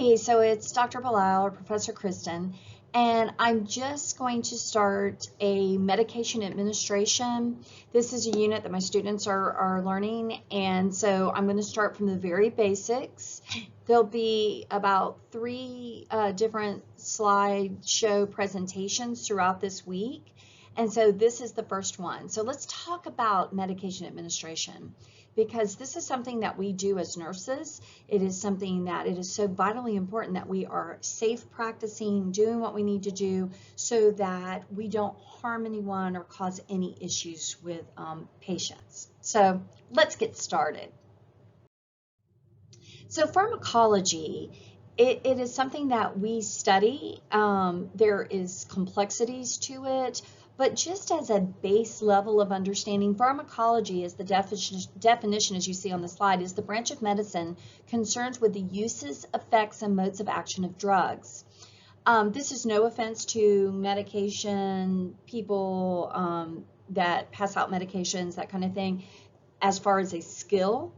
Hi, so it's Dr. Bilal or Professor Kristen, and I'm just going to start a medication administration. This is a unit that my students are learning, and so I'm going to start from the very basics. There'll be about three different slideshow presentations throughout this week, and so this is the first one. So let's talk about medication administration, because this is something that we do as nurses. It is something that it is so vitally important that we are safe practicing, doing what we need to do so that we don't harm anyone or cause any issues with patients. So let's get started. So pharmacology, it is something that we study. There is complexities to it. But just as a base level of understanding, pharmacology is the definition, as you see on the slide, is the branch of medicine concerned with the uses, effects, and modes of action of drugs. This is no offense to medication people that pass out medications, that kind of thing, as far as a skill.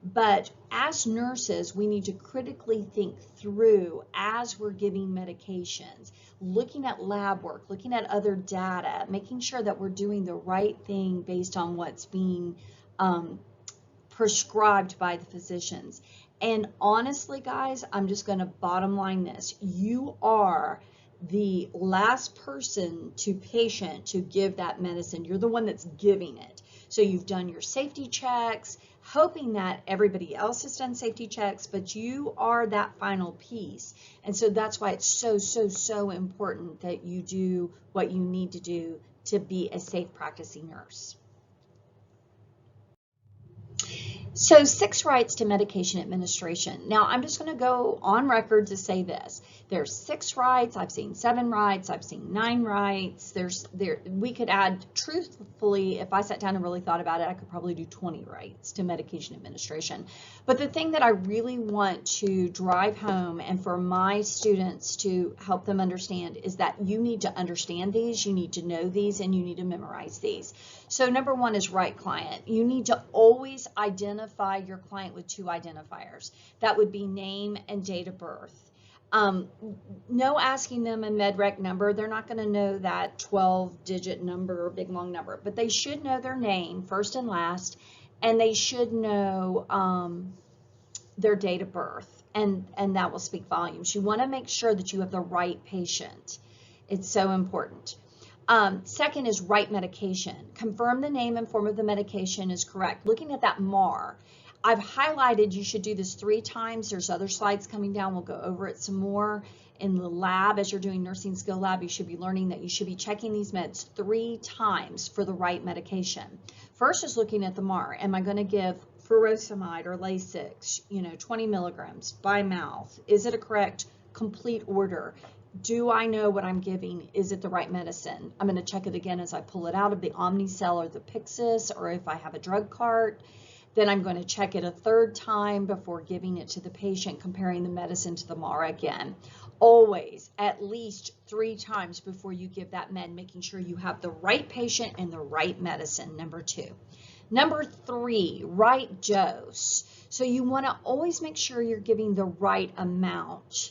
But as nurses, we need to critically think through as we're giving medications, looking at lab work, looking at other data, making sure that we're doing the right thing based on what's being prescribed by the physicians. And honestly, guys, I'm just going to bottom line this. You are the last person to patient to give that medicine. You're the one that's giving it. So you've done your safety checks, hoping that everybody else has done safety checks, but you are that final piece. And so that's why it's so important that you do what you need to do to be a safe practicing nurse. So 6 rights to medication administration. Now I'm just going to go on record to say this. There's 6 rights. I've seen 7 rights. I've seen 9 rights. We could add, truthfully, if I sat down and really thought about it, I could probably do 20 rights to medication administration. But the thing that I really want to drive home and for my students to help them understand is that you need to understand these, you need to know these, and you need to memorize these. So number 1 is right client. You need to always identify your client with 2 identifiers. That would be name and date of birth. No asking them a med-rec number. They're not going to know that 12-digit number or big long number, but they should know their name first and last, and they should know their date of birth, and that will speak volumes. You want to make sure that you have the right patient. It's so important. Second is right medication. Confirm the name and form of the medication is correct. Looking at that MAR, I've highlighted you should do this 3 times. There's other slides coming down. We'll go over it some more. In the lab, as you're doing nursing skill lab, you should be learning that you should be checking these meds 3 times for the right medication. First is looking at the MAR. Am I going to give furosemide or Lasix, 20 milligrams by mouth? Is it a correct, complete order? Do I know what I'm giving? Is it the right medicine? I'm going to check it again as I pull it out of the Omnicell or the Pyxis, or if I have a drug cart. Then I'm going to check it a 3rd time before giving it to the patient, comparing the medicine to the MAR again. Always at least 3 times before you give that med, making sure you have the right patient and the right medicine, number 2. Number 3, right dose. So you want to always make sure you're giving the right amount.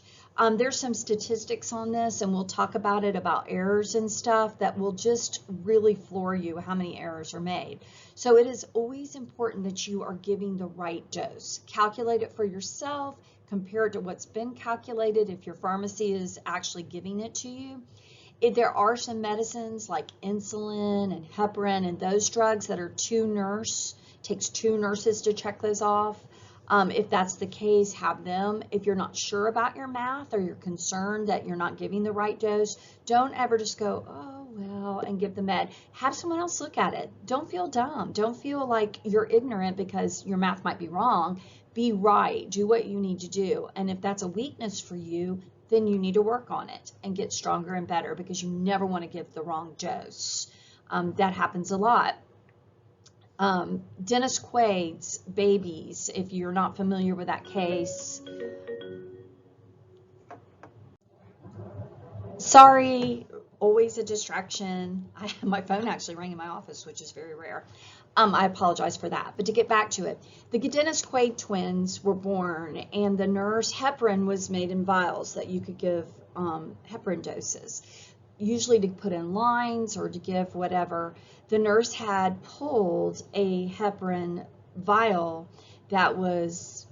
There's some statistics on this, and we'll talk about it, about errors and stuff that will just really floor you how many errors are made. So it is always important that you are giving the right dose. Calculate it for yourself, compare it to what's been calculated if your pharmacy is actually giving it to you. There are some medicines like insulin and heparin and those drugs that are takes 2 nurses to check those off. If that's the case, have them. If you're not sure about your math or you're concerned that you're not giving the right dose, don't ever just go, oh, well, and give the med. Have someone else look at it. Don't feel dumb. Don't feel like you're ignorant because your math might be wrong. Be right. Do what you need to do. And if that's a weakness for you, then you need to work on it and get stronger and better, because you never want to give the wrong dose. That happens a lot. Dennis Quaid's babies, if you're not familiar with that case. Sorry, always a distraction. My phone actually rang in my office, which is very rare. I apologize for that. But to get back to it, the Dennis Quaid twins were born, and the nurse heparin was made in vials that you could give heparin doses, usually to put in lines or to give whatever. The nurse had pulled a heparin vial that was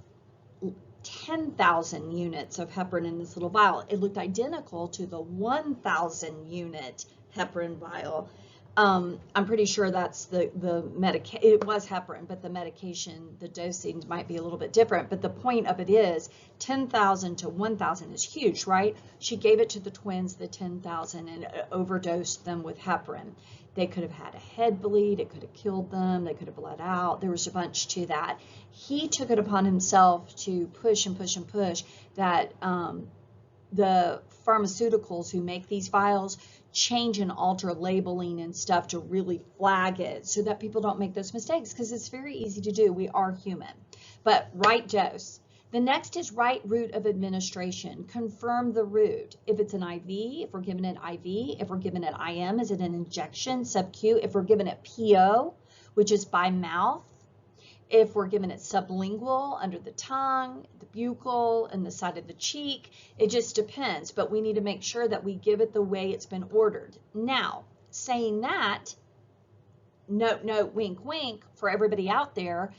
10,000 units of heparin in this little vial. It looked identical to the 1,000 unit heparin vial. I'm pretty sure that's the medication. It was heparin, but the medication, the dosing might be a little bit different. But the point of it is 10,000 to 1,000 is huge, right? She gave it to the twins, the 10,000, and overdosed them with heparin. They could have had a head bleed. It could have killed them. They could have bled out. There was a bunch to that. He took it upon himself to push and push and push that the pharmaceuticals who make these vials change and alter labeling and stuff to really flag it so that people don't make those mistakes, because it's very easy to do. We are human. But right dose. The next is right route of administration. Confirm the route. If it's an IV, if we're giving it IV, if we're giving it IM, is it an injection, sub-Q? If we're giving it PO, which is by mouth, if we're giving it sublingual, under the tongue, the buccal, and the side of the cheek, it just depends. But we need to make sure that we give it the way it's been ordered. Now, saying that, note, note, wink, wink, for everybody out there,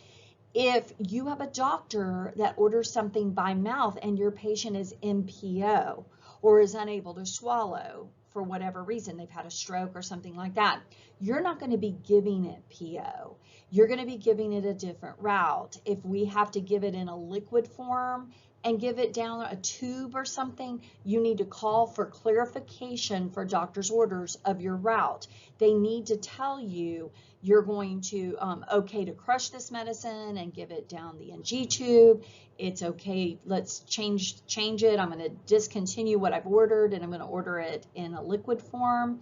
if you have a doctor that orders something by mouth and your patient is MPO or is unable to swallow for whatever reason, they've had a stroke or something like that, you're not going to be giving it PO. You're going to be giving it a different route. If we have to give it in a liquid form and give it down a tube or something, you need to call for clarification for doctor's orders of your route. They need to tell you you're going to, okay to crush this medicine and give it down the NG tube. It's okay, let's change it. I'm going to discontinue what I've ordered and I'm going to order it in a liquid form.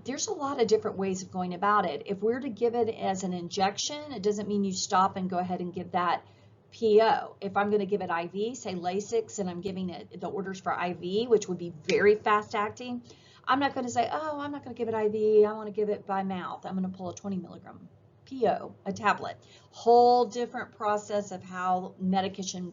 There's a lot of different ways of going about it. If we're to give it as an injection, it doesn't mean you stop and go ahead and give that PO. If I'm going to give it IV, say Lasix, and I'm giving it the orders for IV, which would be very fast acting, I'm not going to say, oh, I'm not going to give it IV. I want to give it by mouth. I'm going to pull a 20 milligram PO, a tablet. Whole different process of how medication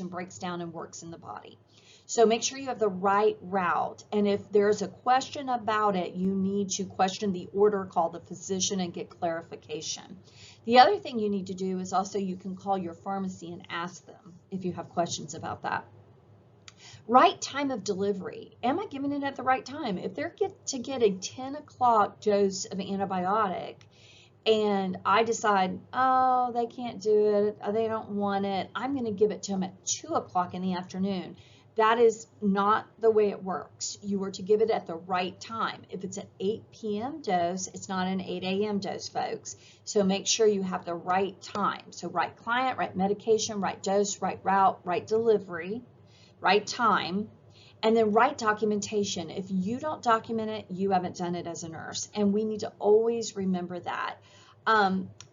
breaks down and works in the body. So make sure you have the right route. And if there's a question about it, you need to question the order, call the physician, and get clarification. The other thing you need to do is also you can call your pharmacy and ask them if you have questions about that. Right time of delivery. Am I giving it at the right time? If they're to get a 10 o'clock dose of antibiotic and I decide, oh, they can't do it, they don't want it, I'm going to give it to them at 2 o'clock in the afternoon. That is not the way it works. You are to give it at the right time. If it's an 8 p.m. dose, it's not an 8 a.m. dose, folks. So make sure you have the right time. So right client, right medication, right dose, right route, right delivery, right time, and then right documentation. If you don't document it, you haven't done it as a nurse. And we need to always remember that.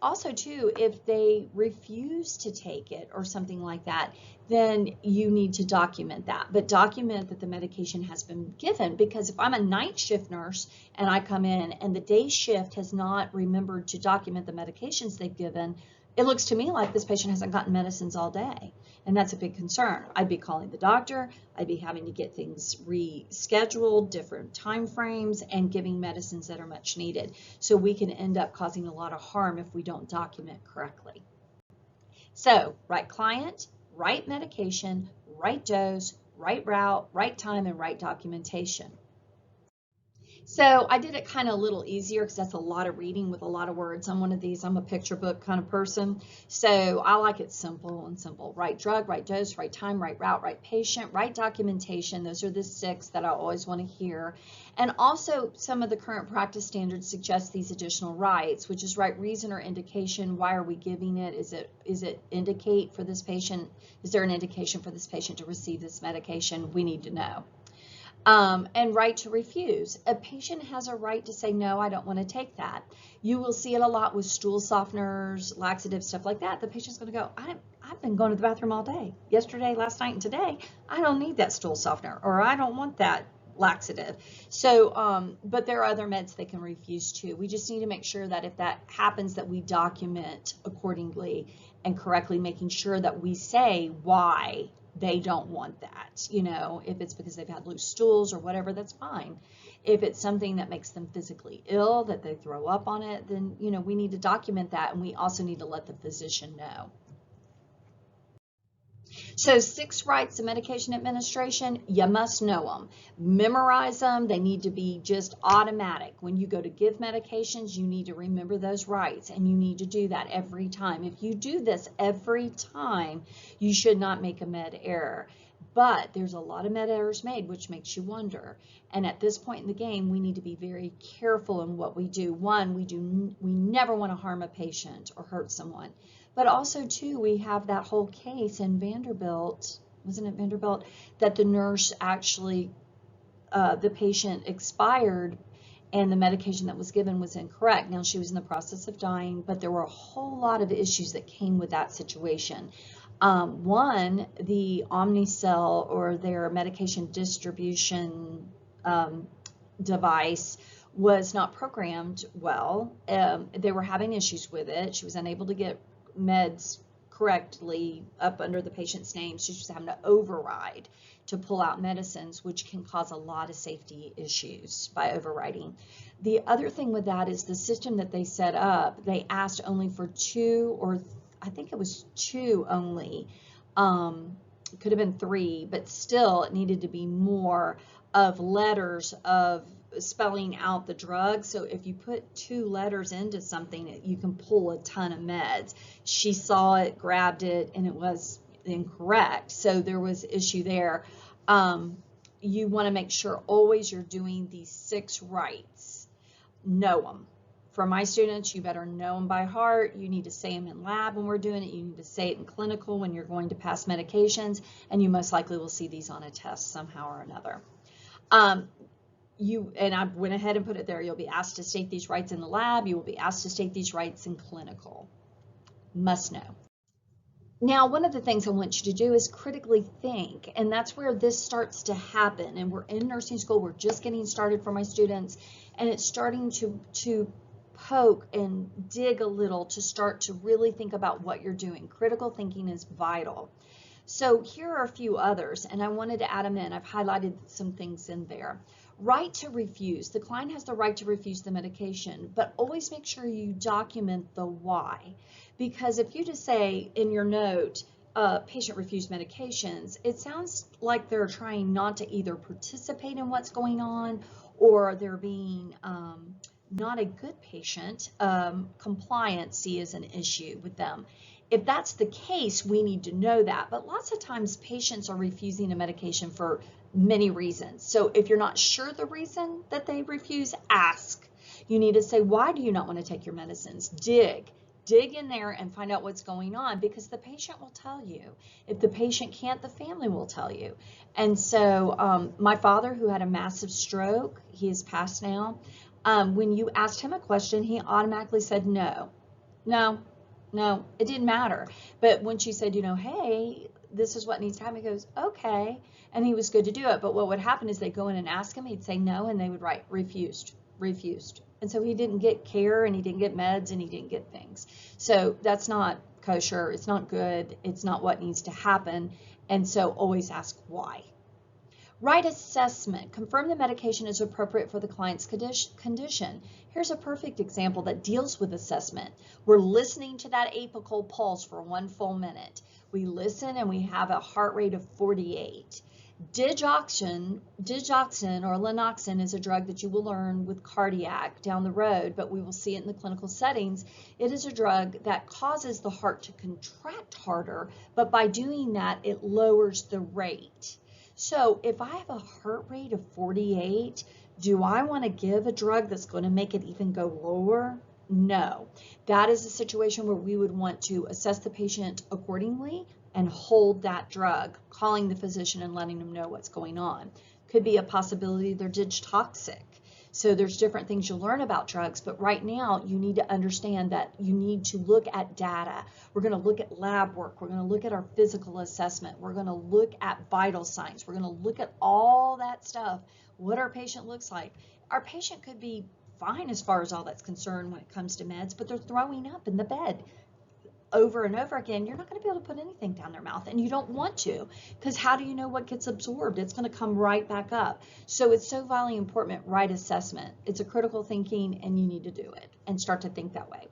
Also, too, if they refuse to take it or something like that, then you need to document that. But document that the medication has been given, because if I'm a night shift nurse and I come in and the day shift has not remembered to document the medications they've given, it looks to me like this patient hasn't gotten medicines all day. And that's a big concern. I'd be calling the doctor. I'd be having to get things rescheduled, different time frames, and giving medicines that are much needed. So we can end up causing a lot of harm if we don't document correctly. So right client, right medication, right dose, right route, right time, and right documentation. So I did it kind of a little easier because that's a lot of reading with a lot of words. I'm one of these, I'm a picture book kind of person. So I like it simple and simple. Right drug, right dose, right time, right route, right patient, right documentation. Those are the 6 that I always want to hear. And also some of the current practice standards suggest these additional rights, which is right reason or indication. Why are we giving it? Is it indicate for this patient? Is there an indication for this patient to receive this medication? We need to know. And right to refuse. A patient has a right to say, no, I don't want to take that. You will see it a lot with stool softeners, laxatives, stuff like that. The patient's going to go, I've been going to the bathroom all day. Yesterday, last night, and today. I don't need that stool softener, or I don't want that laxative. So, but there are other meds they can refuse too. We just need to make sure that if that happens, that we document accordingly and correctly, making sure that we say why they don't want that. You know, if it's because they've had loose stools or whatever, that's fine. If it's something that makes them physically ill, that they throw up on it, then, you know, we need to document that, and we also need to let the physician know. So 6 rights of medication administration, you must know them. Memorize them. They need to be just automatic. When you go to give medications, you need to remember those rights, and you need to do that every time. If you do this every time, you should not make a med error. But there's a lot of med errors made, which makes you wonder. And at this point in the game, we need to be very careful in what we do. One, we never want to harm a patient or hurt someone. But also, too, we have that whole case in Vanderbilt, wasn't it Vanderbilt, that the nurse actually, the patient expired and the medication that was given was incorrect. Now, she was in the process of dying, but there were a whole lot of issues that came with that situation. One, the Omnicell, or their medication distribution device, was not programmed well. They were having issues with it. She was unable to get meds correctly up under the patient's name. She was having to override to pull out medicines, which can cause a lot of safety issues by overriding. The other thing with that is the system that they set up, they asked only for 2, or I think it was 2 only. It could have been 3, but still it needed to be more of letters of spelling out the drug. So if you put 2 letters into something, you can pull a ton of meds. She saw it, grabbed it, and it was incorrect. So there was issue there. You want to make sure always you're doing these 6 rights. Know them. For my students, you better know them by heart. You need to say them in lab when we're doing it. You need to say it in clinical when you're going to pass medications, and you most likely will see these on a test somehow or another. And I went ahead and put it there. You'll be asked to state these rights in the lab. You will be asked to state these rights in clinical. Must know. Now, one of the things I want you to do is critically think, and that's where this starts to happen. And we're in nursing school. We're just getting started for my students, and it's starting to poke and dig a little to start to really think about what you're doing. Critical thinking is vital. So here are a few others, and I wanted to add them in. I've highlighted some things in there. Right to refuse. The client has the right to refuse the medication, but always make sure you document the why. Because if you just say in your note, patient refused medications, it sounds like they're trying not to either participate in what's going on, or they're being not a good patient. Compliancy is an issue with them. If that's the case, we need to know that. But lots of times patients are refusing a medication for many reasons. So if you're not sure the reason that they refuse, ask. You need to say, why do you not want to take your medicines? Dig in there and find out what's going on, because the patient will tell you. If the patient can't, the family will tell you. And so my father, who had a massive stroke, he is passed now. When you asked him a question, he automatically said no. No, it didn't matter. But when she said, you know, hey, this is what needs to happen, he goes, okay. And he was good to do it. But what would happen is they go in and ask him, he'd say no, and they would write refused. And so he didn't get care, and he didn't get meds, and he didn't get things. So that's not kosher. It's not good. It's not what needs to happen. And so always ask why. Right assessment. Confirm the medication is appropriate for the client's condition. Here's a perfect example that deals with assessment. We're listening to that apical pulse for 1 full minute. We listen and we have a heart rate of 48. Digoxin or Lanoxin is a drug that you will learn with cardiac down the road, but we will see it in the clinical settings. It is a drug that causes the heart to contract harder, but by doing that, it lowers the rate. So if I have a heart rate of 48, do I want to give a drug that's going to make it even go lower? No. That is a situation where we would want to assess the patient accordingly and hold that drug, calling the physician and letting them know what's going on. Could be a possibility they're digitoxic. So there's different things you'll learn about drugs, but right now you need to understand that you need to look at data. We're going to look at lab work. We're going to look at our physical assessment. We're going to look at vital signs. We're going to look at all that stuff what our patient looks like. Our patient could be fine as far as all that's concerned when it comes to meds, but they're throwing up in the bed over and over again. You're not going to be able to put anything down their mouth, and you don't want to, because how do you know what gets absorbed? It's going to come right back up. So it's so vitally important, right assessment. It's a critical thinking, and you need to do it and start to think that way.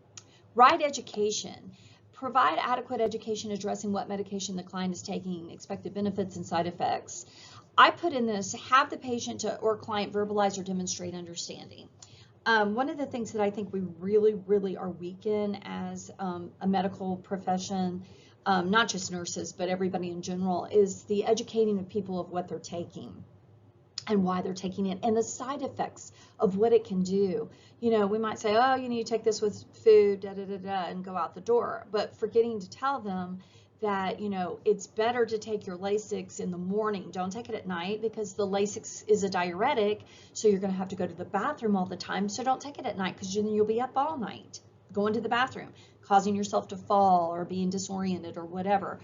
Right education. Provide adequate education addressing what medication the client is taking, expected benefits and side effects. I put in this, have the patient or client verbalize or demonstrate understanding. One of the things that I think we really are weak in as a medical profession, not just nurses, but everybody in general, is the educating of people of what they're taking and why they're taking it and the side effects of what it can do. You know, we might say, oh, you need to take this with food, and go out the door, but forgetting to tell them that, you know, it's better to take your Lasix in the morning. Don't take it at night, because the Lasix is a diuretic, so you're going to have to go to the bathroom all the time. So don't take it at night, because then you'll be up all night going to the bathroom, causing yourself to fall or being disoriented or whatever.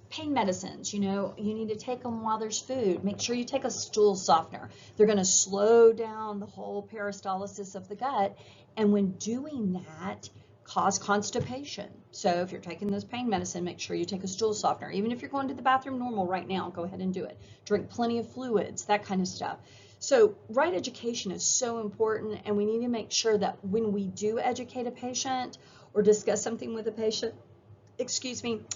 Pain medicines, you know, you need to take them while there's food. Make sure you take a stool softener. They're going to slow down the whole peristalsis of the gut, and when doing that, cause constipation. So if you're taking this pain medicine, make sure you take a stool softener. Even if you're going to the bathroom normal right now, go ahead and do it. Drink plenty of fluids, that kind of stuff. So right education is so important, and we need to make sure that when we do educate a patient or discuss something with a patient,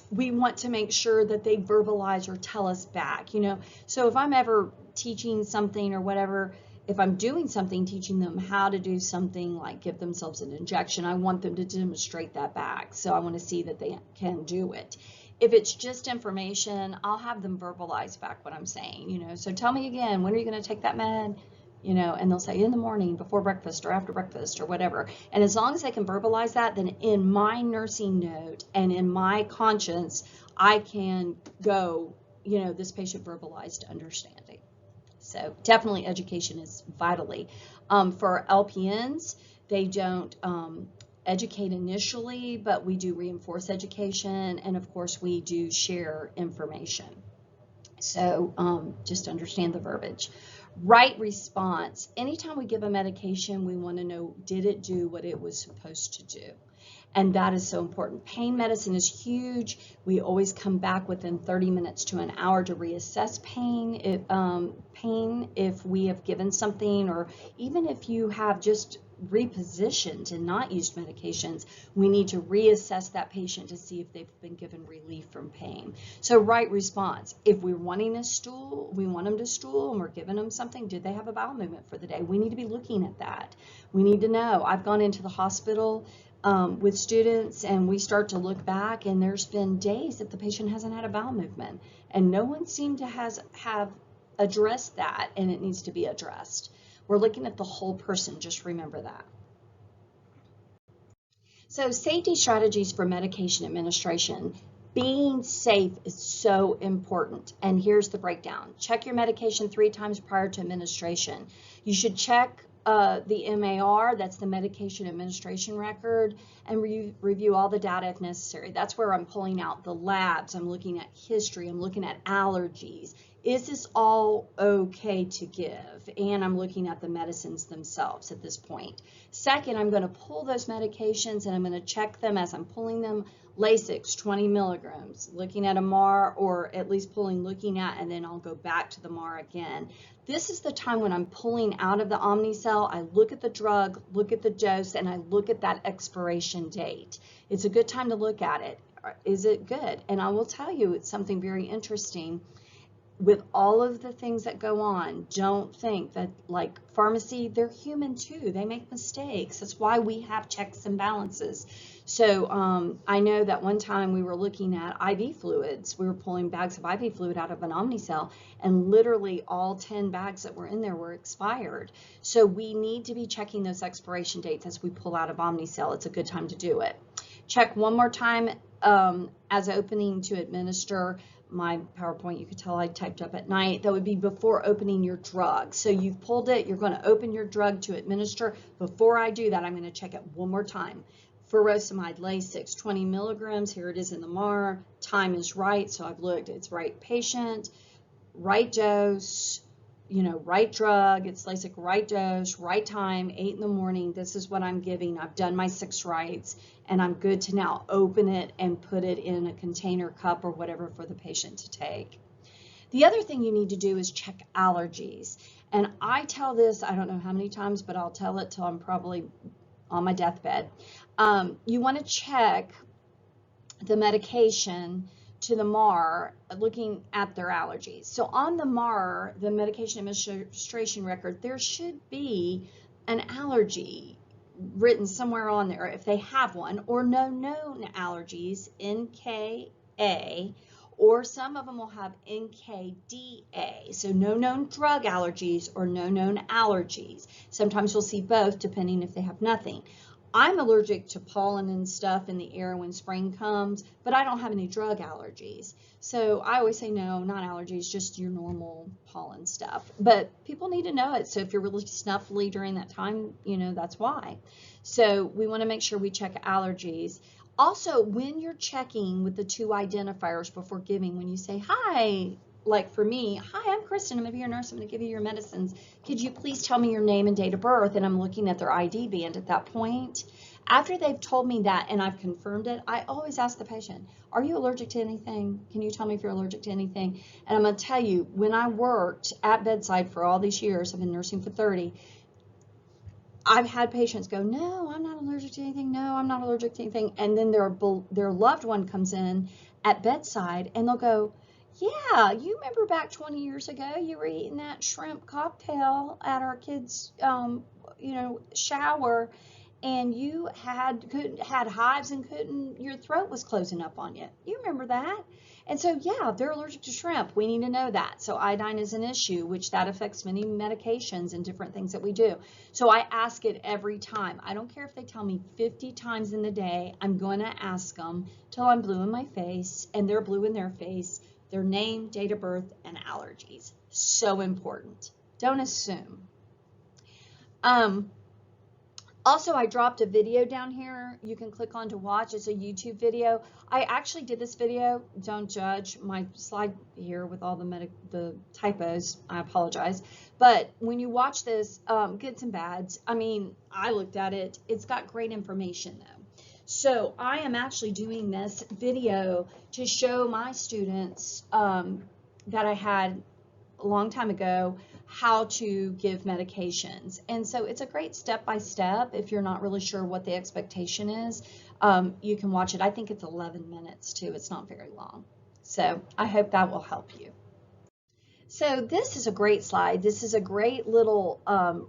we want to make sure that they verbalize or tell us back, you know. So if I'm ever teaching something or whatever, if I'm doing something, teaching them how to do something like give themselves an injection, I want them to demonstrate that back. So I want to see that they can do it. If it's just information, I'll have them verbalize back what I'm saying, you know. So tell me again, when are you going to take that med? You know, and they'll say in the morning, before breakfast or after breakfast or whatever. And as long as they can verbalize that, then in my nursing note and in my conscience, I can go, you know, this patient verbalized understanding. So definitely education is vitally. For LPNs, they don't educate initially, but we do reinforce education, and of course we do share information. So just understand the verbiage. Right response. Anytime we give a medication, we want to know, did it do what it was supposed to do? And that is so important. Pain medicine is huge. We always come back within 30 minutes to an hour to reassess pain. If we have given something, or even if you have just repositioned and not used medications, we need to reassess that patient to see if they've been given relief from pain. So right response. If we're wanting a stool, we want them to stool, and we're giving them something, did they have a bowel movement for the day? We need to be looking at that. We need to know. I've gone into the hospital with students, and we start to look back, and there's been days that the patient hasn't had a bowel movement, and no one seemed to have addressed that, and it needs to be addressed. We're looking at the whole person, just remember that. So safety strategies for medication administration. Being safe is so important, and here's the breakdown. Check your medication 3 times prior to administration. You should check the MAR, that's the medication administration record, and review all the data if necessary. That's where I'm pulling out the labs, I'm looking at history, I'm looking at allergies. Is this all okay to give? And I'm looking at the medicines themselves at this point. Second, I'm going to pull those medications, and I'm going to check them as I'm pulling them. Lasix, 20 milligrams, looking at a MAR, or at least looking at, and then I'll go back to the MAR again. This is the time when I'm pulling out of the Omnicell. I look at the drug, look at the dose, and I look at that expiration date. It's a good time to look at it. Is it good? And I will tell you, it's something very interesting. With all of the things that go on, don't think that, like pharmacy, they're human too. They make mistakes. That's why we have checks and balances. So I know that one time we were looking at IV fluids. We were pulling bags of IV fluid out of an Omnicell, and literally all 10 bags that were in there were expired. So we need to be checking those expiration dates as we pull out of Omnicell. It's a good time to do it. Check one more time as opening to administer. My PowerPoint, you could tell I typed up at night. That would be before opening your drug. So you've pulled it, you're going to open your drug to administer. Before I do that, I'm going to check it one more time. Furosemide Lasix, 20 milligrams. Here it is in the MAR. Time is right, so I've looked. It's right patient, right dose, right drug, it's LASIK, right dose, right time, 8 in the morning, this is what I'm giving, I've done my 6 rights, and I'm good to now open it and put it in a container, cup, or whatever for the patient to take. The other thing you need to do is check allergies. And I tell this, I don't know how many times, but I'll tell it till I'm probably on my deathbed. You want to check the medication to the MAR looking at their allergies. So on the MAR, the Medication Administration record, there should be an allergy written somewhere on there if they have one, or no known allergies, NKA, or some of them will have NKDA, so no known drug allergies or no known allergies. Sometimes we'll see both depending if they have nothing. I'm allergic to pollen and stuff in the air when spring comes, but I don't have any drug allergies. So I always say no, not allergies, just your normal pollen stuff. But people need to know it. So if you're really snuffly during that time, that's why. So we want to make sure we check allergies. Also, when you're checking with the 2 identifiers before giving, when you say, hi, like for me, hi, I'm Kristen, I'm going to be your nurse, I'm going to give you your medicines. Could you please tell me your name and date of birth? And I'm looking at their ID band at that point. After they've told me that and I've confirmed it, I always ask the patient, are you allergic to anything? Can you tell me if you're allergic to anything? And I'm going to tell you, when I worked at bedside for all these years, I've been nursing for 30, I've had patients go, no, I'm not allergic to anything. No, I'm not allergic to anything. And then their loved one comes in at bedside and they'll go, yeah, you remember back 20 years ago, you were eating that shrimp cocktail at our kids' shower, and you had hives and your throat was closing up on you. You remember that? And so, yeah, they're allergic to shrimp. We need to know that. So iodine is an issue, which that affects many medications and different things that we do. So I ask it every time. I don't care if they tell me 50 times in the day. I'm going to ask them till I'm blue in my face and they're blue in their face. Their name, date of birth, and allergies. So important. Don't assume. Also, I dropped a video down here. You can click on to watch. It's a YouTube video. I actually did this video. Don't judge my slide here with all the typos. I apologize. But when you watch this, goods and bads, I mean, I looked at it. It's got great information, though. So I am actually doing this video to show my students that I had a long time ago how to give medications. And so it's a great step-by-step. If you're not really sure what the expectation is, you can watch it. I think it's 11 minutes too. It's not very long. So I hope that will help you. So this is a great slide. This is a great little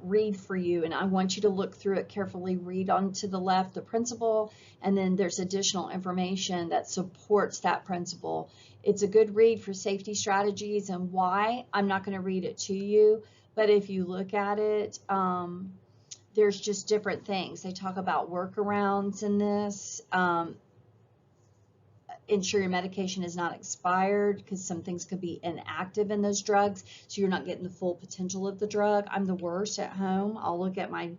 read for you, and I want you to look through it carefully. Read on to the left the principle, and then there's additional information that supports that principle. It's a good read for safety strategies and why. I'm not going to read it to you, but if you look at it, there's just different things. They talk about workarounds in this. Ensure your medication is not expired, because some things could be inactive in those drugs, so you're not getting the full potential of the drug. I'm the worst at home. I'll look at my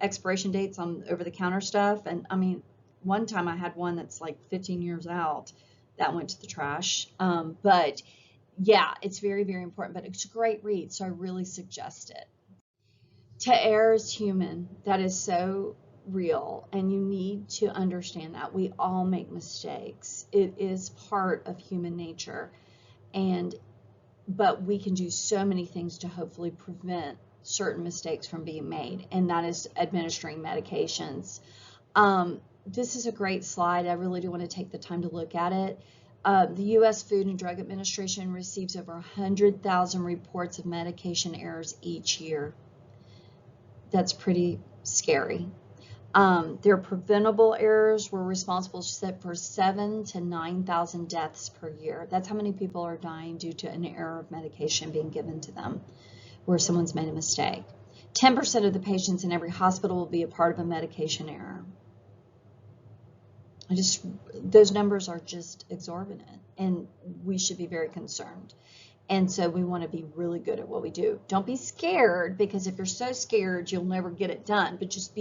expiration dates on over-the-counter stuff, and I mean, one time I had one that's like 15 years out that went to the trash. But yeah, it's very, very important, but it's a great read, so I really suggest it. To err is human. That is so real, and you need to understand that we all make mistakes. It is part of human nature, but we can do so many things to hopefully prevent certain mistakes from being made, and that is administering medications. This is a great slide. I really do want to take the time to look at it. The U.S. Food and Drug Administration receives over 100,000 reports of medication errors each year. That's pretty scary. Their preventable errors were responsible for 7,000 to 9,000 deaths per year. That's how many people are dying due to an error of medication being given to them, where someone's made a mistake. 10% of the patients in every hospital will be a part of a medication error. Those numbers are just exorbitant, and we should be very concerned. And so we want to be really good at what we do. Don't be scared, because if you're so scared, you'll never get it done. But just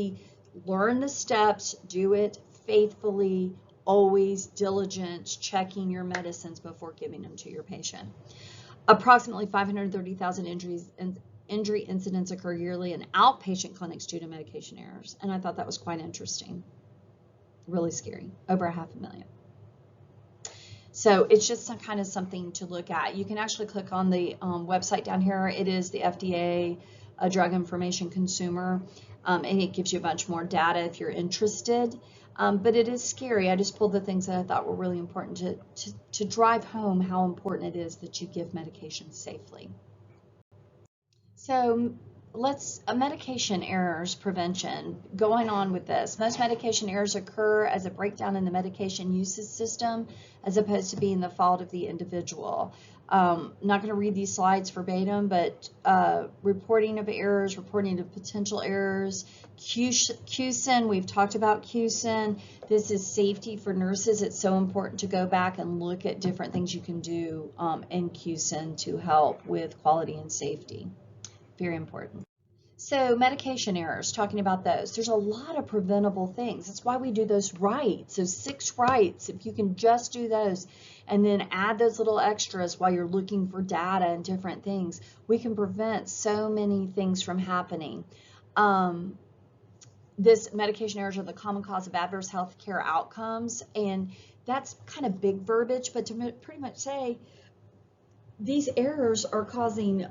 learn the steps, do it faithfully, always diligent, checking your medicines before giving them to your patient. Approximately 530,000 injury incidents occur yearly in outpatient clinics due to medication errors. And I thought that was quite interesting. Really scary. Over 500,000. So it's just some kind of something to look at. You can actually click on the website down here. It is the FDA Drug Information Consumer, and it gives you a bunch more data if you're interested. But it is scary. I just pulled the things that I thought were really important to drive home how important it is that you give medication safely. So medication errors prevention, going on with this. Most medication errors occur as a breakdown in the medication usage system as opposed to being the fault of the individual. I'm not going to read these slides verbatim, but reporting of errors, reporting of potential errors, QSIN, we've talked about QSIN. This is safety for nurses. It's so important to go back and look at different things you can do in QSIN to help with quality and safety. Very important. So medication errors, talking about those. There's a lot of preventable things. That's why we do those rights. So 6 rights, if you can just do those and then add those little extras while you're looking for data and different things, we can prevent so many things from happening. This medication errors are the common cause of adverse health care outcomes, and that's kind of big verbiage, but to pretty much say these errors are causing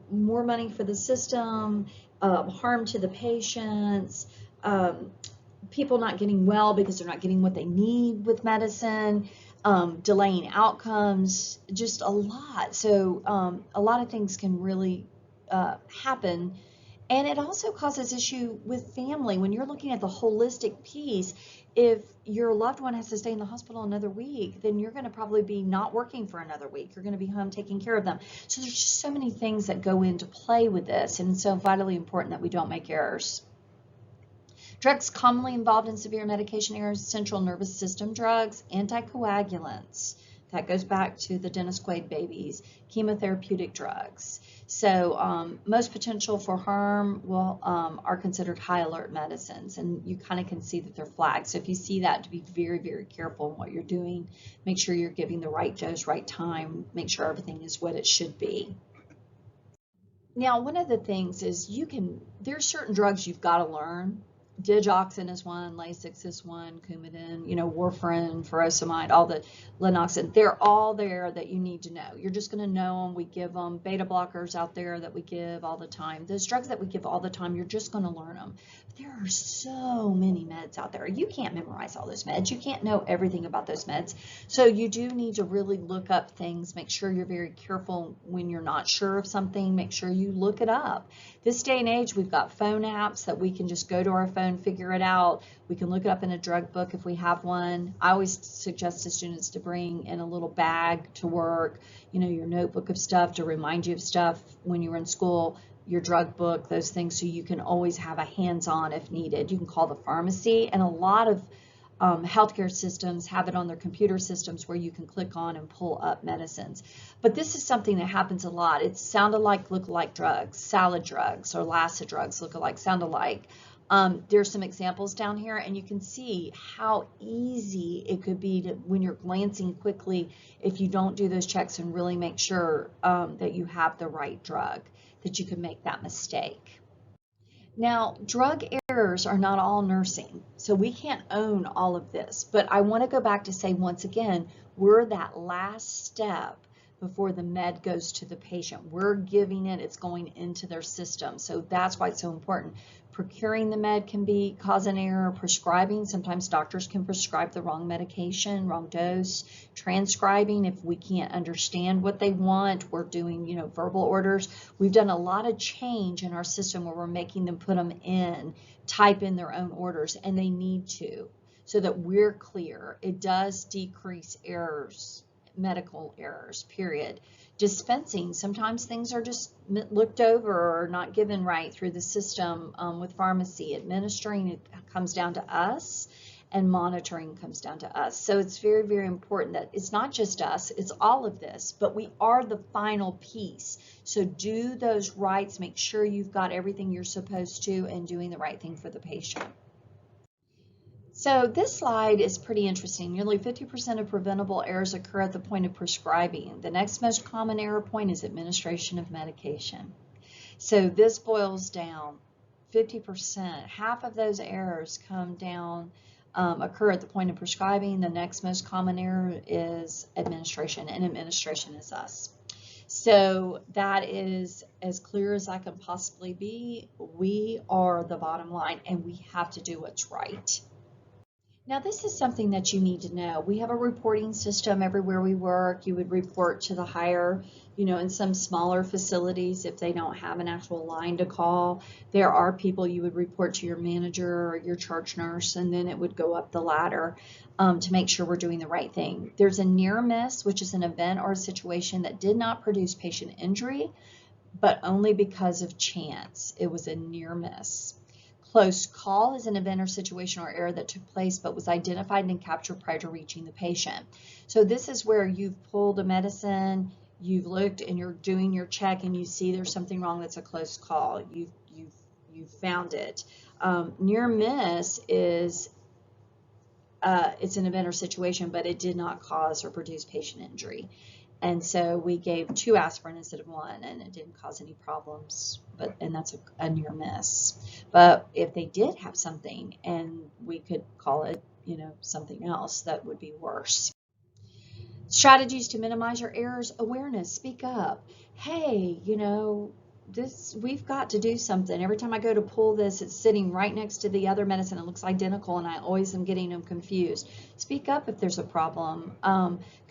more money for the system, harm to the patients, people not getting well because they're not getting what they need with medicine, delaying outcomes, just a lot. So a lot of things can really happen. And it also causes issue with family. When you're looking at the holistic piece, if your loved one has to stay in the hospital another week, then you're going to probably be not working for another week. You're going to be home taking care of them. So there's just so many things that go into play with this, and it's so vitally important that we don't make errors. Drugs commonly involved in severe medication errors: central nervous system drugs, anticoagulants. That goes back to the Dennis Quaid babies, chemotherapeutic drugs. So most potential for harm are considered high alert medicines, and you kind of can see that they're flagged. So if you see that, to be very, very careful in what you're doing. Make sure you're giving the right dose, right time. Make sure everything is what it should be. Now, one of the things is there's certain drugs you've got to learn. Digoxin is one, Lasix is one, Coumadin, warfarin, furosemide, all the Lenoxin. They're all there that you need to know. You're just going to know them. We give them beta blockers out there that we give all the time. Those drugs that we give all the time, you're just going to learn them. But there are so many meds out there. You can't memorize all those meds. You can't know everything about those meds. So you do need to really look up things. Make sure you're very careful when you're not sure of something. Make sure you look it up. This day and age, we've got phone apps that we can just go to our phone, figure it out. We can look it up in a drug book if we have one. I always suggest to students to bring in a little bag to work, your notebook of stuff to remind you of stuff when you were in school, your drug book, those things, so you can always have a hands-on if needed. You can call the pharmacy, and a lot of healthcare systems have it on their computer systems where you can click on and pull up medicines. But this is something that happens a lot. It's sound-alike, look-alike drugs, salad drugs, or LASA drugs, look-alike, sound-alike. There's some examples down here, and you can see how easy it could be when you're glancing quickly if you don't do those checks and really make sure that you have the right drug, that you can make that mistake. Now, drug errors are not all nursing, so we can't own all of this, but I want to go back to say once again, we're that last step before the med goes to the patient. We're giving it, it's going into their system, so that's why it's so important. Procuring the med can cause an error. Prescribing, sometimes doctors can prescribe the wrong medication, wrong dose. Transcribing, if we can't understand what they want, we're doing, verbal orders. We've done a lot of change in our system where we're making them put them in, type in their own orders, and they need to, so that we're clear. It does decrease errors, medical errors, period. Dispensing, sometimes things are just looked over or not given right through the system with pharmacy. Administering, it comes down to us, and monitoring comes down to us. So it's very, very important that it's not just us, it's all of this, but we are the final piece. So do those rights, make sure you've got everything you're supposed to, and doing the right thing for the patient. So this slide is pretty interesting. Nearly 50% of preventable errors occur at the point of prescribing. The next most common error point is administration of medication. So this boils down 50%. Half of those errors occur at the point of prescribing. The next most common error is administration, and administration is us. So that is as clear as I can possibly be. We are the bottom line, and we have to do what's right. Now, this is something that you need to know. We have a reporting system everywhere we work. You would report to the higher, in some smaller facilities, if they don't have an actual line to call, there are people you would report to your manager or your charge nurse, and then it would go up the ladder to make sure we're doing the right thing. There's a near miss, which is an event or a situation that did not produce patient injury, but only because of chance. It was a near miss. Close call is an event or situation or error that took place but was identified and captured prior to reaching the patient. So this is where you've pulled a medicine, you've looked and you're doing your check and you see there's something wrong. That's a close call. You've found it. Near miss is it's an event or situation, but it did not cause or produce patient injury. And so we gave 2 aspirin instead of 1, and it didn't cause any problems, and that's a near miss. But if they did have something and we could call it, something else, that would be worse. Strategies to minimize your errors: awareness, speak up. Hey, we've got to do something. Every time I go to pull this, it's sitting right next to the other medicine. It looks identical, and I always am getting them confused. Speak up if there's a problem.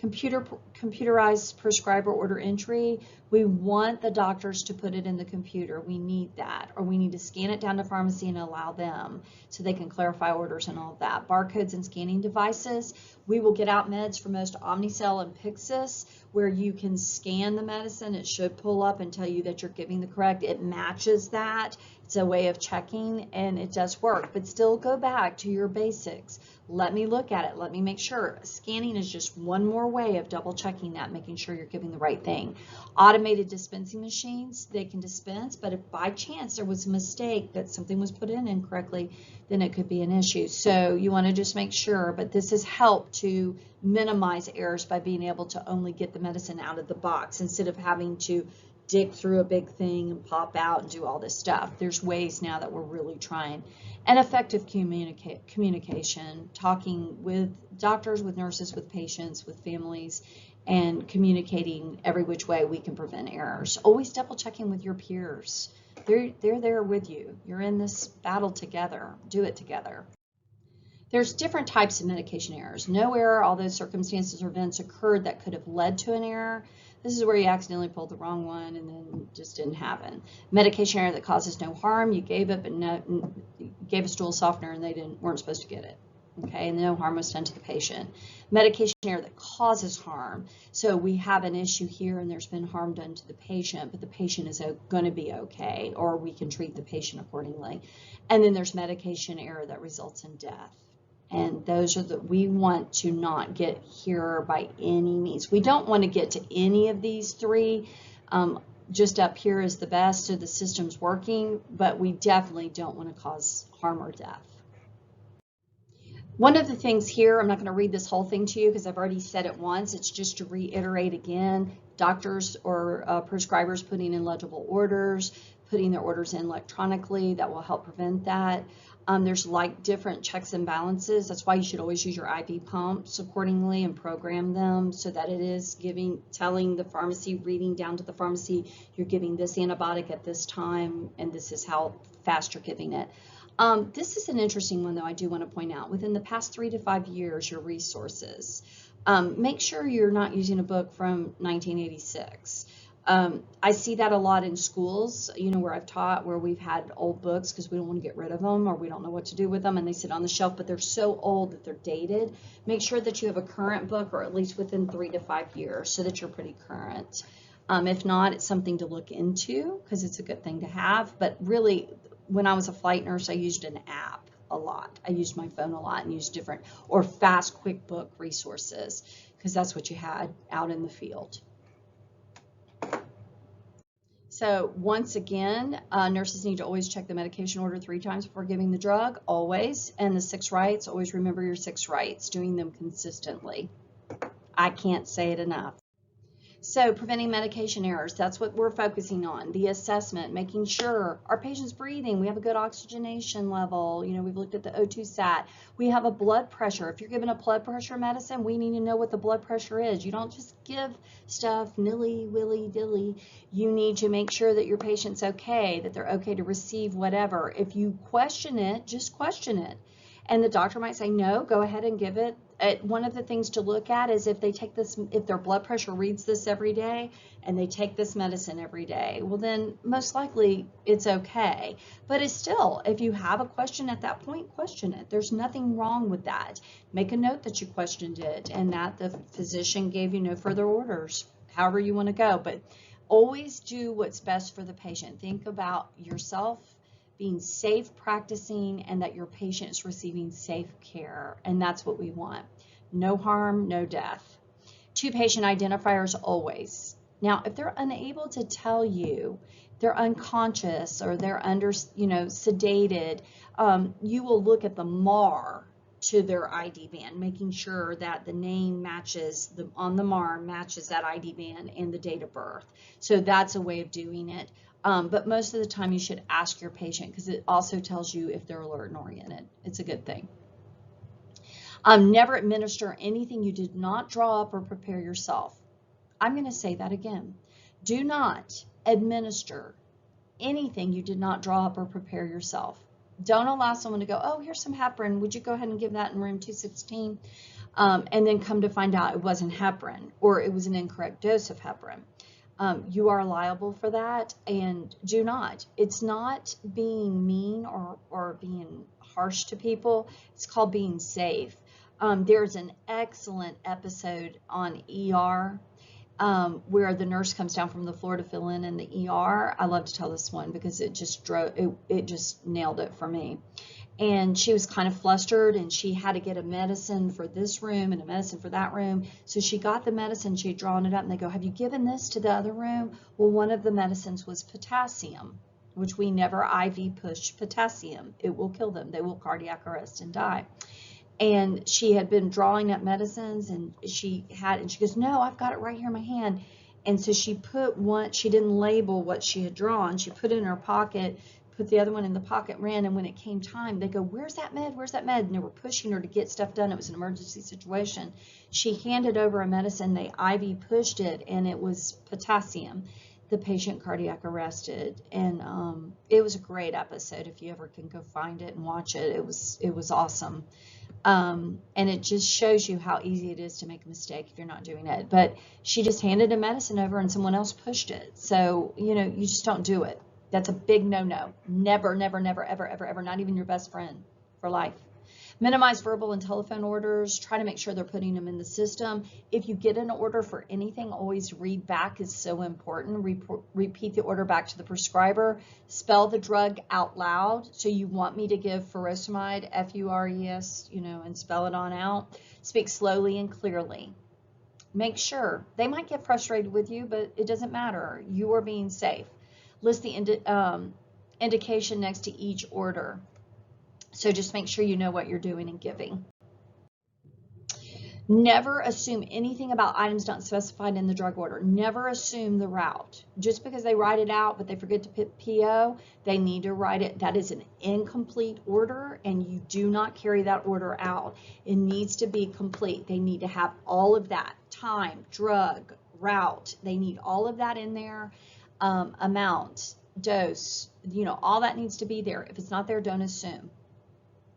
Computerized prescriber order entry. We want the doctors to put it in the computer. We need that, or we need to scan it down to pharmacy and allow them so they can clarify orders and all of that. Barcodes and scanning devices. We will get out meds for most Omnicell and Pyxis, where you can scan the medicine. It should pull up and tell you that you're giving the correct. It matches that. It's a way of checking, and it does work. But still go back to your basics. Let me look at it. Let me make sure. Scanning is just one more way of double checking that, making sure you're giving the right thing. Automated dispensing machines, they can dispense, but if by chance there was a mistake that something was put in incorrectly, then it could be an issue. So you want to just make sure, but this has helped to minimize errors by being able to only get the medicine out of the box instead of having to dig through a big thing and pop out and do all this stuff. There's ways now that we're really trying. And effective communication, talking with doctors, with nurses, with patients, with families, and communicating every which way we can prevent errors. Always double checking with your peers. They're there with you. You're in this battle together. Do it together. There's different types of medication errors. No error, although circumstances or events occurred that could have led to an error. This is where you accidentally pulled the wrong one and then it just didn't happen. Medication error that causes no harm. You gave it, but gave a stool softener and they weren't supposed to get it. Okay, and no harm was done to the patient. Medication error that causes harm. So we have an issue here and there's been harm done to the patient, but the patient is going to be okay, or we can treat the patient accordingly. And then there's medication error that results in death. And those are we want to not get here by any means. We don't want to get to any of these 3. Just up here is the best, so the system's working, but we definitely don't want to cause harm or death. One of the things here, I'm not going to read this whole thing to you because I've already said it once. It's just to reiterate again, doctors or prescribers putting in legible orders, putting their orders in electronically, that will help prevent that. There's different checks and balances. That's why you should always use your IV pumps accordingly and program them so that it is telling the pharmacy, reading down to the pharmacy, you're giving this antibiotic at this time, and this is how fast you're giving it. This is an interesting one, though, I do want to point out. Within the past 3 to 5 years, your resources. Make sure you're not using a book from 1986. I see that a lot in schools, where I've taught, where we've had old books because we don't want to get rid of them or we don't know what to do with them, and they sit on the shelf, but they're so old that they're dated. Make sure that you have a current book, or at least within 3 to 5 years, so that you're pretty current. If not, it's something to look into because it's a good thing to have. But really, when I was a flight nurse, I used an app a lot. I used my phone a lot and used different or fast, quick book resources because that's what you had out in the field. So once again, nurses need to always check the medication order 3 times before giving the drug, always. And the 6 rights, always remember your 6 rights, doing them consistently. I can't say it enough. So preventing medication errors, that's what we're focusing on. The assessment, making sure our patient's breathing, we have a good oxygenation level. You know, we've looked at the O2 sat. We have a blood pressure. If you're given a blood pressure medicine, we need to know what the blood pressure is. You don't just give stuff nilly-willy-dilly. You need to make sure that your patient's okay, that they're okay to receive whatever. If you question it, just question it. And the doctor might say, no, go ahead and give it. One of the things to look at is if they take this, if their blood pressure reads this every day and they take this medicine every day, well then most likely it's okay. But it's still, if you have a question at that point, question it. There's nothing wrong with that. Make a note that you questioned it and that the physician gave you no further orders, however you want to go. But always do what's best for the patient. Think about yourself being safe practicing and that your patient is receiving safe care, and that's what we want. No harm, no death. 2 patient identifiers always. Now, if they're unable to tell you, they're unconscious or they're under, sedated, you will look at the MAR to their ID band, making sure that the name matches, on the MAR matches that ID band and the date of birth. So that's a way of doing it. But most of the time you should ask your patient because it also tells you if they're alert and oriented. It's a good thing. Never administer anything you did not draw up or prepare yourself. I'm going to say that again. Do not administer anything you did not draw up or prepare yourself. Don't allow someone to go, oh, here's some heparin. Would you go ahead and give that in room 216? And then come to find out it wasn't heparin or it was an incorrect dose of heparin. You are liable for that, and do not. It's not being mean or being harsh to people. It's called being safe. There's an excellent episode on ER where the nurse comes down from the floor to fill in the ER. I love to tell this one because it just nailed it for me. And she was kind of flustered and she had to get a medicine for this room and a medicine for that room. So she got the medicine, she had drawn it up, and they go, have you given this to the other room? Well, one of the medicines was potassium, which we never IV push potassium. It will kill them. They will cardiac arrest and die. And she had been drawing up medicines and she goes, no, I've got it right here in my hand. And so she put one, she didn't label what she had drawn. She put it in her pocket, put the other one in the pocket, ran, and when it came time, they go, where's that med? Where's that med? And they were pushing her to get stuff done. It was an emergency situation. She handed over a medicine, they IV pushed it, and it was potassium. The patient cardiac arrested, and it was a great episode. If you ever can go find it and watch it, it was awesome. And it just shows you how easy it is to make a mistake if you're not doing it. But she just handed a medicine over and someone else pushed it. So, you just don't do it. That's a big no-no. Never, never, never, ever, ever, ever, not even your best friend for life. Minimize verbal and telephone orders. Try to make sure they're putting them in the system. If you get an order for anything, always read back is so important. Repeat the order back to the prescriber. Spell the drug out loud. So you want me to give furosemide, F-U-R-E-S, and spell it on out. Speak slowly and clearly. Make sure. They might get frustrated with you, but it doesn't matter. You are being safe. List the indication next to each order. So just make sure you know what you're doing and giving. Never assume anything about items not specified in the drug order. Never assume the route. Just because they write it out but they forget to put PO, they need to write it. That is an incomplete order and you do not carry that order out. It needs to be complete. They need to have all of that. Time, drug, route. They need all of that in there. Amount, dose, all that needs to be there. If it's not there, don't assume.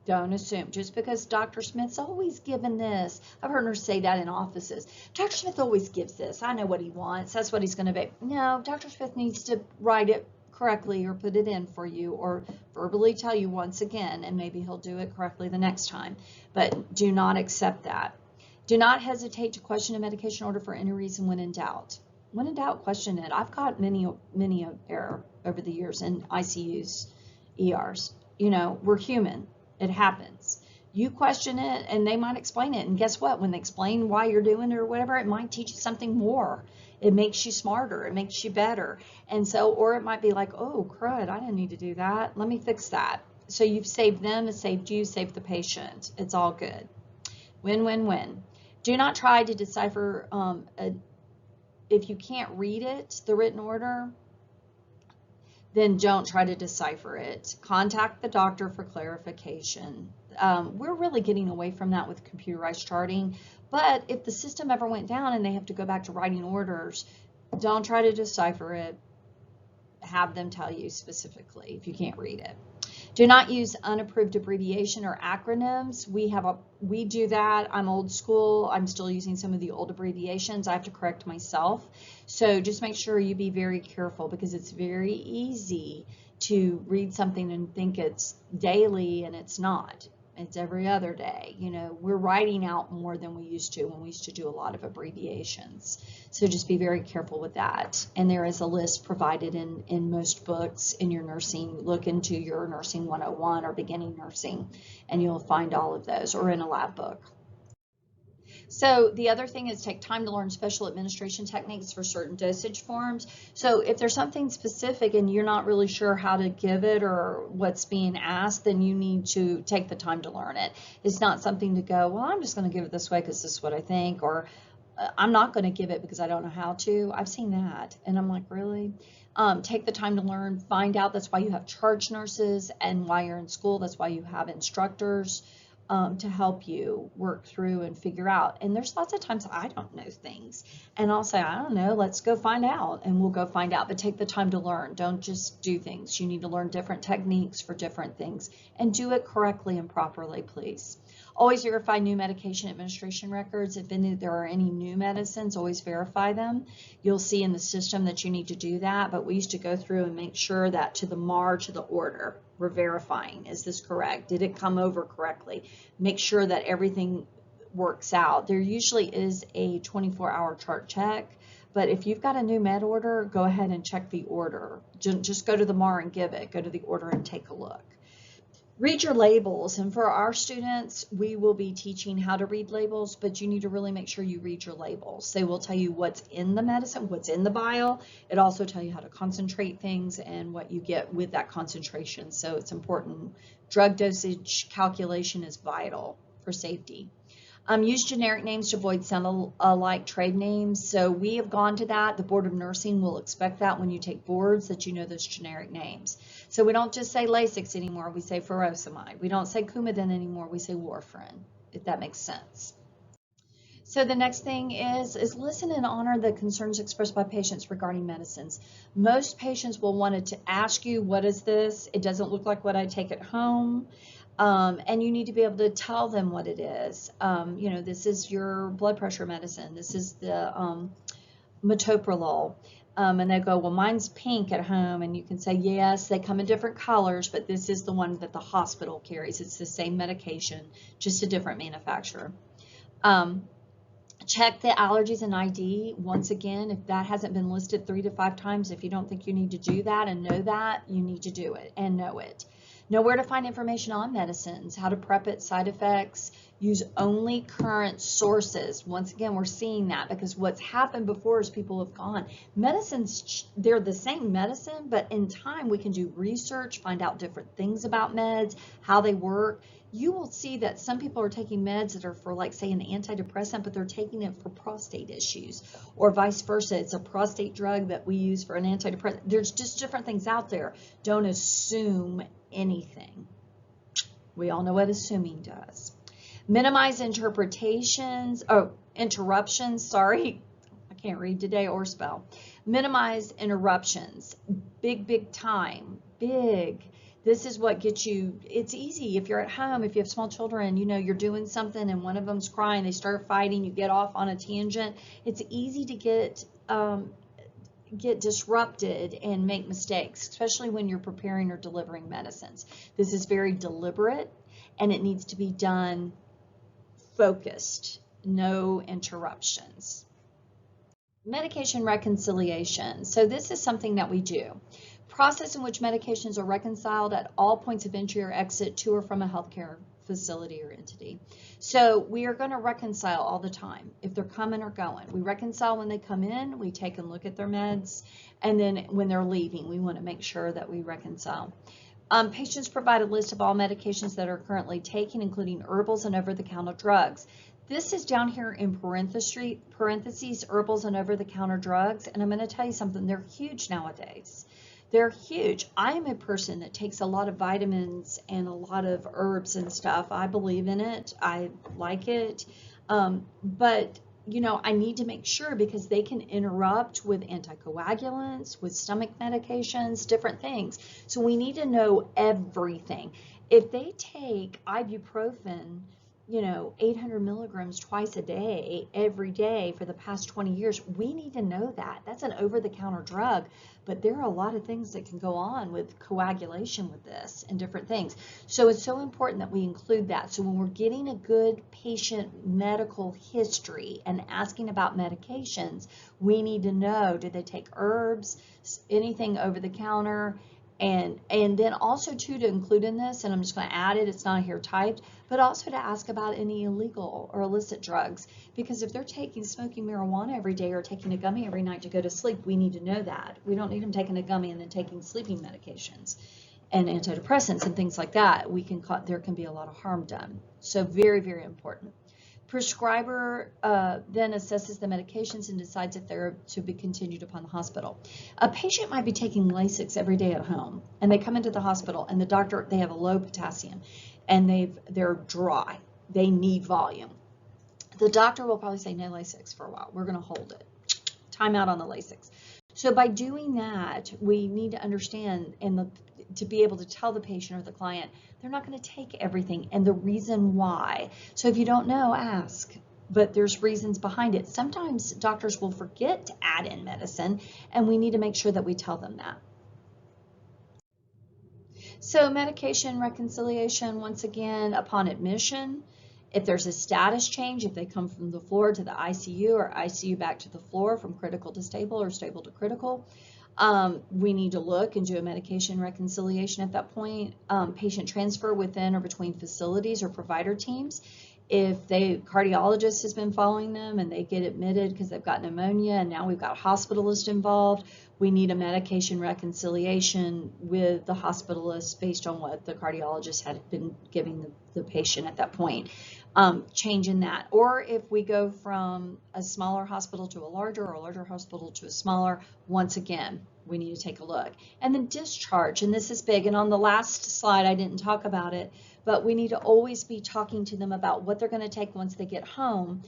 Don't assume. Just because Dr. Smith's always given this. I've heard her say that in offices. Dr. Smith always gives this. I know what he wants. That's what he's going to be. No, Dr. Smith needs to write it correctly or put it in for you or verbally tell you once again, and maybe he'll do it correctly the next time. But do not accept that. Do not hesitate to question a medication order for any reason when in doubt. When in doubt, question it. I've got many error over the years in ICUs, ERs. We're human. It happens. You question it and they might explain it. And guess what? When they explain why you're doing it or whatever, it might teach you something more. It makes you smarter. It makes you better. And so, or it might be like, oh, crud, I didn't need to do that. Let me fix that. So you've saved them, it's saved you, saved the patient. It's all good. Win, win, win. Do not try to decipher, if you can't read it, the written order, then don't try to decipher it. Contact the doctor for clarification. We're really getting away from that with computerized charting, but if the system ever went down and they have to go back to writing orders, don't try to decipher it. Have them tell you specifically if you can't read it. Do not use unapproved abbreviation or acronyms. We do that. I'm old school. I'm still using some of the old abbreviations. I have to correct myself. So just make sure you be very careful, because it's very easy to read something and think it's daily, and it's not. It's every other day. You know, we're writing out more than we used to when we used to do a lot of abbreviations. So just be very careful with that. And there is a list provided in most books in your nursing. Look into your Nursing 101 or Beginning Nursing, and you'll find all of those, or in a lab book. So the other thing is take time to learn special administration techniques for certain dosage forms. So if there's something specific and you're not really sure how to give it or what's being asked, then you need to take the time to learn it. It's not something to go, well, I'm just going to give it this way because this is what I think, or I'm not going to give it because I don't know how to. I've seen that, and I'm like, really? Take the time to learn, find out. That's why you have charge nurses, and while you're in school, that's why you have instructors to help you work through and figure out. And there's lots of times I don't know things, and I'll say, I don't know, let's go find out, and we'll go find out. But take the time to learn. Don't just do things. You need to learn different techniques for different things, and do it correctly and properly, please. Always verify new medication administration records. If there are any new medicines, always verify them. You'll see in the system that you need to do that, but we used to go through and make sure that to the MAR, to the order, we're verifying, is this correct? Did it come over correctly? Make sure that everything works out. There usually is a 24-hour chart check, but if you've got a new med order, go ahead and check the order. Just go to the MAR and give it. Go to the order and take a look. Read your labels, and for our students, we will be teaching how to read labels, but you need to really make sure you read your labels. They will tell you what's in the medicine, what's in the vial. It also tells you how to concentrate things and what you get with that concentration, so it's important. Drug dosage calculation is vital for safety. Use generic names to avoid sound-alike trade names. So we have gone to that. The Board of Nursing will expect that when you take boards, that you know those generic names. So we don't just say Lasix anymore, we say furosemide. We don't say Coumadin anymore, we say warfarin, if that makes sense. So the next thing is listen and honor the concerns expressed by patients regarding medicines. Most patients will want to ask you, what is this? It doesn't look like what I take at home. And you need to be able to tell them what it is. You know, this is your blood pressure medicine. This is the metoprolol. And they go, well, mine's pink at home. And you can say, yes, they come in different colors, but this is the one that the hospital carries. It's the same medication, just a different manufacturer. Check the allergies and ID. Once again, if that hasn't been listed 3 to 5 times, if you don't think you need to do that and know that, you need to do it and know it. Know where to find information on medicines, how to prep it, side effects. Use only current sources. Once again, we're seeing that because what's happened before is people have gone. Medicines, they're the same medicine, but in time we can do research, find out different things about meds, how they work. You will see that some people are taking meds that are for, like, say, an antidepressant, but they're taking it for prostate issues, or vice versa. It's a prostate drug that we use for an antidepressant. There's just different things out there. Don't assume anything. We all know what assuming does. Minimize interruptions, sorry. I can't read today or spell. Minimize interruptions. Big time. Big. This is what gets you, it's easy if you're at home, if you have small children, you know, you're doing something and one of them's crying, they start fighting, you get off on a tangent. It's easy to get disrupted and make mistakes, especially when you're preparing or delivering medicines. This is very deliberate and it needs to be done focused, no interruptions. Medication reconciliation. So this is something that we do. Process in which medications are reconciled at all points of entry or exit to or from a healthcare facility or entity. So we are going to reconcile all the time if they're coming or going. We reconcile when they come in, we take a look at their meds, and then when they're leaving, we want to make sure that we reconcile. Patients provide a list of all medications that are currently taking, including herbals and over-the-counter drugs. This is down here in parentheses, herbals and over-the-counter drugs, and I'm going to tell you something, they're huge nowadays. They're huge. I'm a person that takes a lot of vitamins and a lot of herbs and stuff. I believe in it. I like it. But you know, I need to make sure because they can interrupt with anticoagulants, with stomach medications, different things. So we need to know everything. If they take ibuprofen, you know, 800 milligrams twice a day, every day for the past 20 years, we need to know that. That's an over-the-counter drug, but there are a lot of things that can go on with coagulation with this and different things. So it's so important that we include that. So when we're getting a good patient medical history and asking about medications, we need to know, do they take herbs, anything over the counter, and then also too to include in this, and I'm just going to add it, it's not here typed, but also to ask about any illegal or illicit drugs, because if they're smoking marijuana every day or taking a gummy every night to go to sleep, we need to know that. We don't need them taking a gummy and then taking sleeping medications and antidepressants and things like that. There can be a lot of harm done. So very, very important. Prescriber then assesses the medications and decides if they're to be continued upon the hospital. A patient might be taking Lasix every day at home, and they come into the hospital, and the doctor, they have a low potassium, and they're dry. They need volume. The doctor will probably say no Lasix for a while. We're going to hold it. Time out on the Lasix. So by doing that, we need to understand to be able to tell the patient or the client, they're not going to take everything and the reason why. So if you don't know, ask, but there's reasons behind it. Sometimes doctors will forget to add in medicine, and we need to make sure that we tell them that. So medication reconciliation, once again, upon admission, if there's a status change, if they come from the floor to the ICU or ICU back to the floor, from critical to stable or stable to critical, we need to look and do a medication reconciliation at that point. Patient transfer within or between facilities or provider teams. If the cardiologist has been following them and they get admitted because they've got pneumonia and now we've got hospitalists involved, we need a medication reconciliation with the hospitalist based on what the cardiologist had been giving the patient at that point. Changing that. Or if we go from a smaller hospital to a larger or a larger hospital to a smaller, once again, we need to take a look. And then discharge, and this is big, and on the last slide I didn't talk about it, but we need to always be talking to them about what they're going to take once they get home.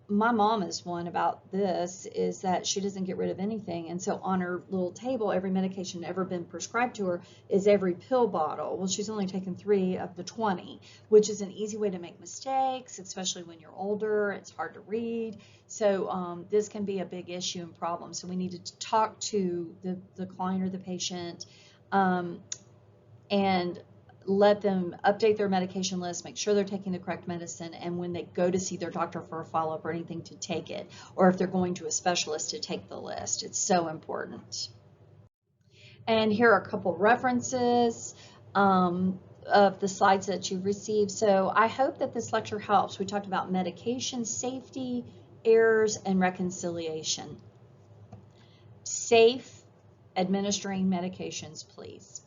My mom is one about this, is that she doesn't get rid of anything, and so on her little table, every medication ever been prescribed to her is every pill bottle. Well, she's only taken 3 of the 20, which is an easy way to make mistakes, especially when you're older. It's hard to read, so this can be a big issue and problem. So we need to talk to the client or the patient and let them update their medication list, make sure they're taking the correct medicine, and when they go to see their doctor for a follow-up or anything, to take it, or if they're going to a specialist, to take the list. It's so important. And here are a couple references of the slides that you've received. So I hope that this lecture helps. We talked about medication safety, errors, and reconciliation. Safe administering medications, please.